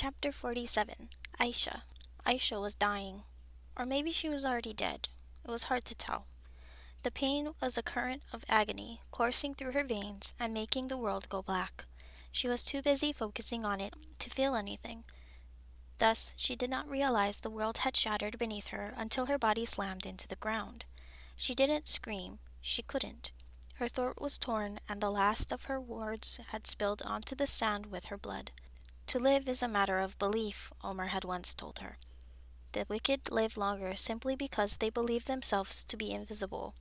Chapter 47. Aisha. Aisha was dying. Or maybe she was already dead. It was hard to tell. The pain was a current of agony coursing through her veins and making the world go black. She was too busy focusing on it to feel anything. Thus, she did not realize the world had shattered beneath her until her body slammed into the ground. She didn't scream. She couldn't. Her throat was torn, and the last of her words had spilled onto the sand with her blood. To live is a matter of belief, Omar had once told her. The wicked live longer simply because they believe themselves to be invisible.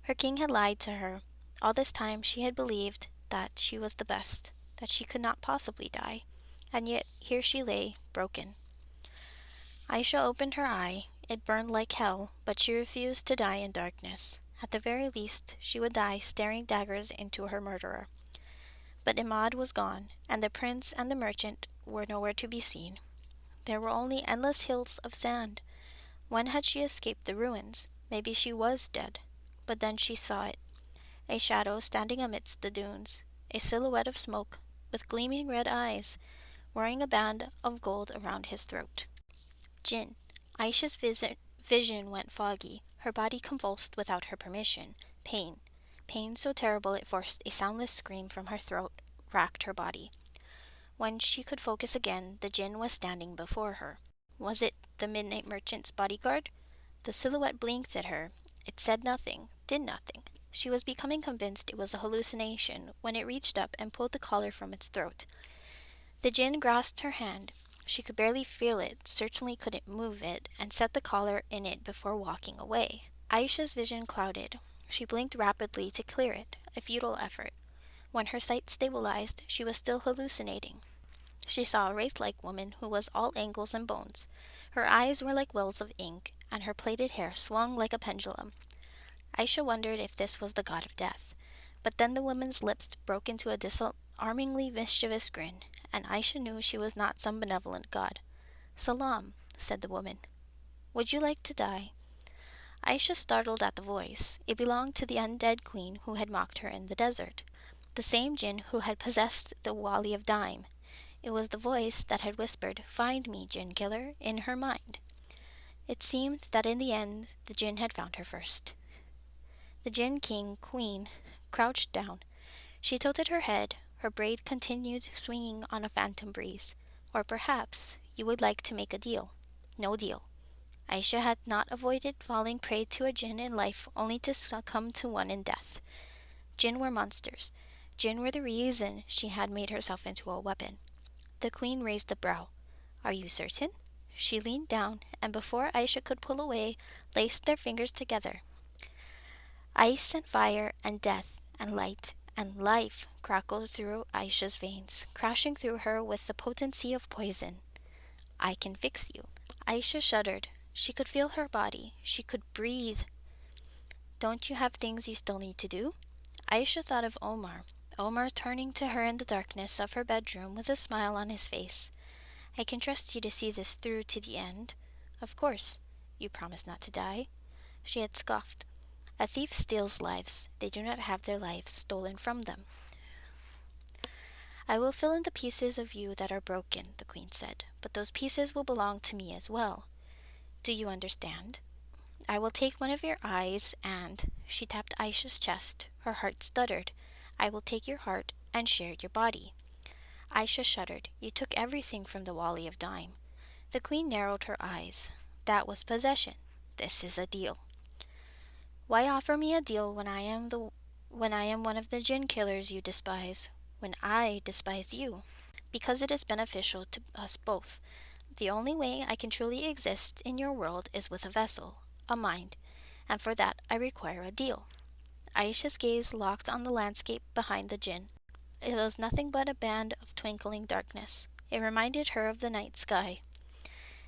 Her king had lied to her. All this time she had believed that she was the best, that she could not possibly die. And yet here she lay, broken. Aisha opened her eye. It burned like hell, but she refused to die in darkness. At the very least, she would die staring daggers into her murderer. But Imad was gone, and the prince and the merchant were nowhere to be seen. There were only endless hills of sand. When had she escaped the ruins? Maybe she was dead. But then she saw it. A shadow standing amidst the dunes. A silhouette of smoke, with gleaming red eyes, wearing a band of gold around his throat. Jinn. Aisha's vision went foggy. Her body convulsed without her permission. Pain. Pain so terrible it forced a soundless scream from her throat, racked her body. When she could focus again, the Jinn was standing before her. Was it the midnight merchant's bodyguard? The silhouette blinked at her. It said nothing, did nothing. She was becoming convinced it was a hallucination when it reached up and pulled the collar from its throat. The Jinn grasped her hand. She could barely feel it, certainly couldn't move it, and set the collar in it before walking away. Aisha's vision clouded. She blinked rapidly to clear it, a futile effort. When her sight stabilized, she was still hallucinating. She saw a wraith-like woman who was all angles and bones. Her eyes were like wells of ink, and her plaited hair swung like a pendulum. Aisha wondered if this was the god of death. But then the woman's lips broke into a disarmingly mischievous grin, and Aisha knew she was not some benevolent god. "Salam," said the woman. "Would you like to die?" Aisha startled at the voice. It belonged to the undead queen who had mocked her in the desert, the same Jinn who had possessed the Wali of Dime. It was the voice that had whispered, "Find me, Jinn killer," in her mind. It seemed that in the end the Jinn had found her first. The Jinn queen, crouched down. She tilted her head. Her braid continued swinging on a phantom breeze. "Or perhaps you would like to make a deal." No deal. Aisha had not avoided falling prey to a Jinn in life only to succumb to one in death. Jinn were monsters. Jinn were the reason she had made herself into a weapon. The queen raised a brow. "Are you certain?" She leaned down, and before Aisha could pull away, laced their fingers together. Ice and fire and death and light and life crackled through Aisha's veins, crashing through her with the potency of poison. "I can fix you." Aisha shuddered. She could feel her body. She could breathe. "Don't you have things you still need to do?" Aisha thought of Omar. Omar turning to her in the darkness of her bedroom with a smile on his face. "I can trust you to see this through to the end." "Of course. You promise not to die?" She had scoffed. "A thief steals lives. They do not have their lives stolen from them." "I will fill in the pieces of you that are broken," the queen said, "but those pieces will belong to me as well. Do you understand? I will take one of your eyes and—" She tapped Aisha's chest. Her heart stuttered. "I will take your heart and share your body." Aisha shuddered. "You took everything from the Wali of Dime." The queen narrowed her eyes. "That was possession. This is a deal." "Why offer me a deal when I am one of the Jinn killers you despise, when I despise you?" "Because it is beneficial to us both. The only way I can truly exist in your world is with a vessel, a mind, and for that I require a deal." Aisha's gaze locked on the landscape behind the Jinn. It was nothing but a band of twinkling darkness. It reminded her of the night sky.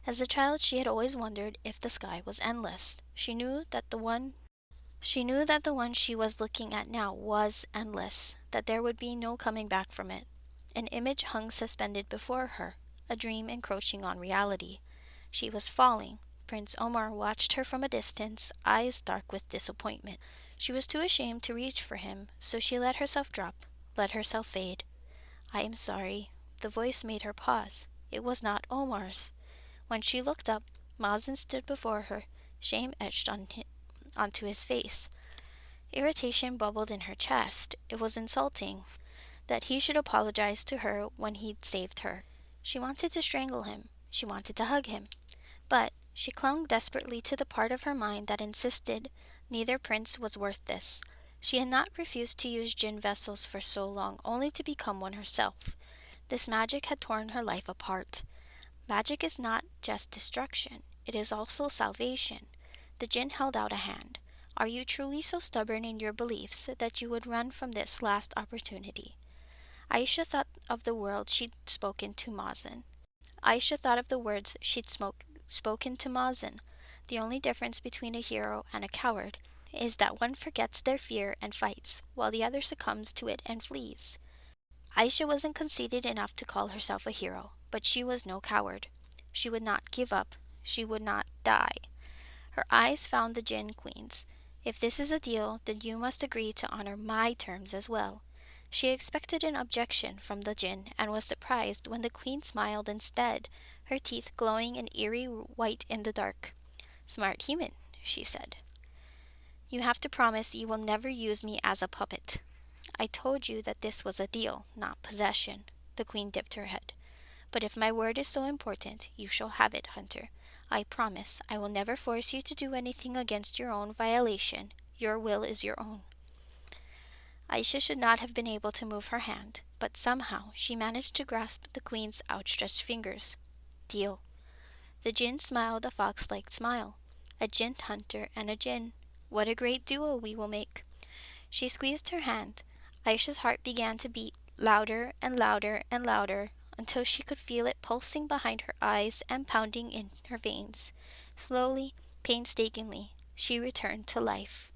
As a child she had always wondered if the sky was endless. She knew that the one she was looking at now was endless, that there would be no coming back from it. An image hung suspended before her, a dream encroaching on reality. She was falling. Prince Omar watched her from a distance, eyes dark with disappointment. She was too ashamed to reach for him, so she let herself drop, let herself fade. "I am sorry." The voice made her pause. It was not Omar's. When she looked up, Mazen stood before her, shame etched onto his face. Irritation bubbled in her chest. It was insulting that he should apologize to her when he'd saved her. She wanted to strangle him. She wanted to hug him. But she clung desperately to the part of her mind that insisted neither prince was worth this. She had not refused to use jinn vessels for so long, only to become one herself. This magic had torn her life apart. Magic is not just destruction, it is also salvation. The jinn held out a hand. Are you truly so stubborn in your beliefs that you would run from this last opportunity? Aisha thought of the world she'd spoken to Mazen. Aisha thought of the words spoken to Mazen. The only difference between a hero and a coward is that one forgets their fear and fights, while the other succumbs to it and flees. Aisha wasn't conceited enough to call herself a hero, but she was no coward. She would not give up. She would not die. Her eyes found the Jinn Queen's. If this is a deal, then you must agree to honor my terms as well. She expected an objection from the Jinn and was surprised when the Queen smiled instead, her teeth glowing an eerie white in the dark. Smart human, she said. You have to promise you will never use me as a puppet. I told you that this was a deal, not possession. The Queen dipped her head. But if my word is so important, you shall have it, Hunter. I promise I will never force you to do anything against your own violation. Your will is your own. Aisha should not have been able to move her hand, but somehow she managed to grasp the Queen's outstretched fingers. Deal. The Jinn smiled a fox-like smile. A Jinn hunter and a Jinn. What a great duo we will make. She squeezed her hand. Aisha's heart began to beat louder and louder and louder until she could feel it pulsing behind her eyes and pounding in her veins. Slowly, painstakingly, she returned to life.